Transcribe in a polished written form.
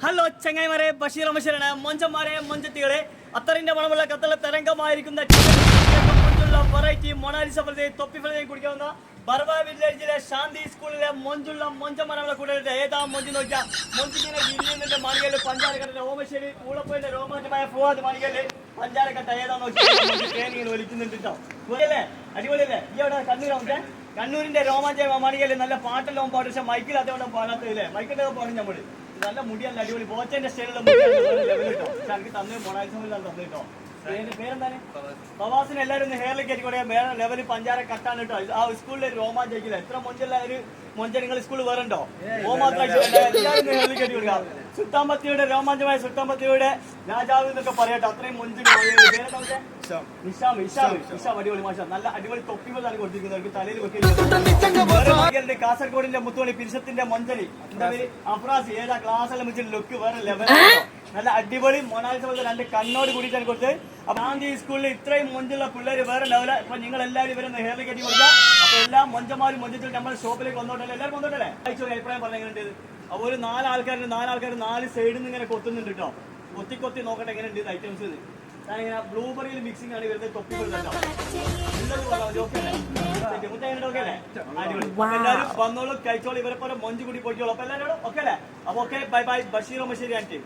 Hello ചങ്ങായിമാരെ, ബഷീർ അമശരാണ്. മൊഞ്ചന്മാരെ, മൊഞ്ചത്തികളെ, അത്തറിന്റെ മണമുള്ള കത്തള തരംഗമായിരിക്കുന്ന മൊഞ്ചുള്ള variety Mona Lisa ഫലത്തെയും തൊപ്പി ഫലത്തെയും കുടിക്കാവുന്ന ബർവ വില്ലേജിലെ ശാന്തി സ്കൂളിലെ മൊഞ്ചുള്ള മൊഞ്ചന്മാരുടെ കൂടെ ഏതാ മൊഞ്ച് നോക്കിയാൽ മൊഞ്ചിങ്ങനെ ഗിരിയുടെ മണികല് പഞ്ചാരക്കട്ട ഓമശ്ശേരി കൂടപ്പോയിന്റെ രോമാഞ്ചമായ ഫുവാദ് മണികല് പഞ്ചാരക്കട്ട ഏതാ നോക്കി ട്രെയിനിങ്ങനെ ഒലിക്കുന്നുണ്ട് കേട്ടോ. അല്ലേ, അടിപൊളിയല്ലേ? ഈ അവിടെ കണ്ണൂരാവുമ്പേ കണ്ണൂരിന്റെ രോമാഞ്ച മണികല് നല്ല പാട്ടെല്ലാം പാടും. പക്ഷെ മൈക്കിൽ അതേപോലെ പാടാത്തല്ലേ? മൈക്കിന്റെ പാടും നമ്മള് നല്ല മുടിയല്ല, അടിപൊളി ബോച്ചന്റെ സ്റ്റൈലുള്ള ലെവൽ കേട്ടോ. പക്ഷെ എനിക്ക് തന്നെ മൊണാലിസമില്ലാതെ തന്നെ കേട്ടോ. പേരെന്താണ്? പ്രവാസിന് എല്ലാവരും ഒന്ന് ഹെയറിലേക്ക് കയറ്റിക്കൊടേ. വേറെ ലെവല് പഞ്ചാര കട്ടാണ് കേട്ടോ. ആ സ്കൂളിലെ രോമാഞ്ചിക്കില്ല. എത്ര മൊഞ്ചല്ല ഒരു മൊഞ്ച നിങ്ങൾ സ്കൂളിൽ വേറെ ഉണ്ടോ? എല്ലാവരും ഹെയറിലേക്ക് കയറ്റി കൊടുക്കുക. സുൽത്താൻബത്തേരിയുടെ രോമാഞ്ചമായ സുൽത്താൻബത്തേരിയുടെ രാജാവ് എന്നൊക്കെ പറയട്ടോ. അത്രയും മൊഞ്ചിന് ഇഷാം അടിപൊളി മാഷ. നല്ല അടിപൊളി തൊപ്പികളാണ് കൊടുത്തിരിക്കുന്നത്. തലയിൽ വെക്കില്ല. കാസർഗോഡിന്റെ മുത്തുമണി പിരിശത്തിന്റെ മൊഞ്ചലി എന്താ പേര്? അഫ്രാസ്. ഏതാ ക്ലാസ്സെല്ലാം വെച്ച് ലുക്ക് വേറെ ലെവൽ. നല്ല അടിപൊളി മൊണാലിസ പോലെ രണ്ട് കണ്ണോട് കൂടിയിട്ടാണ് കൊടുത്തത്. അപ്പൊ ഗാന്ധി സ്കൂളിൽ ഇത്രയും മൊഞ്ചുള്ള പിള്ളേര് വേറെ ലെവല. ഇപ്പൊ നിങ്ങൾ എല്ലാവരും ഇവരെ ഹെയറിലേക്ക് കയറ്റി കൊടുക്കുക. അപ്പൊ എല്ലാ മൊഞ്ചന്മാരും മൊഞ്ചിട്ട് നമ്മുടെ ഷോപ്പിലേക്ക് വന്നോട്ടല്ലേ? എല്ലാവരും വന്നോട്ടല്ലേ? അയച്ചോ അഭിപ്രായം പറഞ്ഞ എങ്ങനെയുണ്ട്? അപ്പൊ ഒരു നാലാൾക്കാർ നാല് സൈഡിൽ നിന്ന് ഇങ്ങനെ കൊത്തുന്നുണ്ട് കേട്ടോ. കൊത്തി നോക്കട്ടെ എങ്ങനെയുണ്ട് ഐറ്റംസ്. ഞാനിങ്ങനെ ബ്ലൂബെറിയിൽ മിക്സിംഗ് ആണ് വരുന്നത്. തൊപ്പി എല്ലാവരും വന്നോളൂ, കഴിച്ചോളൂ. ഇവരെ പോലെ മൊഞ്ച് കൂടി പോയിക്കോളൂ. അപ്പൊ എല്ലാവരും ഓക്കെ അല്ലേ? അപ്പൊ ഓക്കെ, ബൈ ബൈ. ബഷീർ മഷീരി ആൻറ്റി.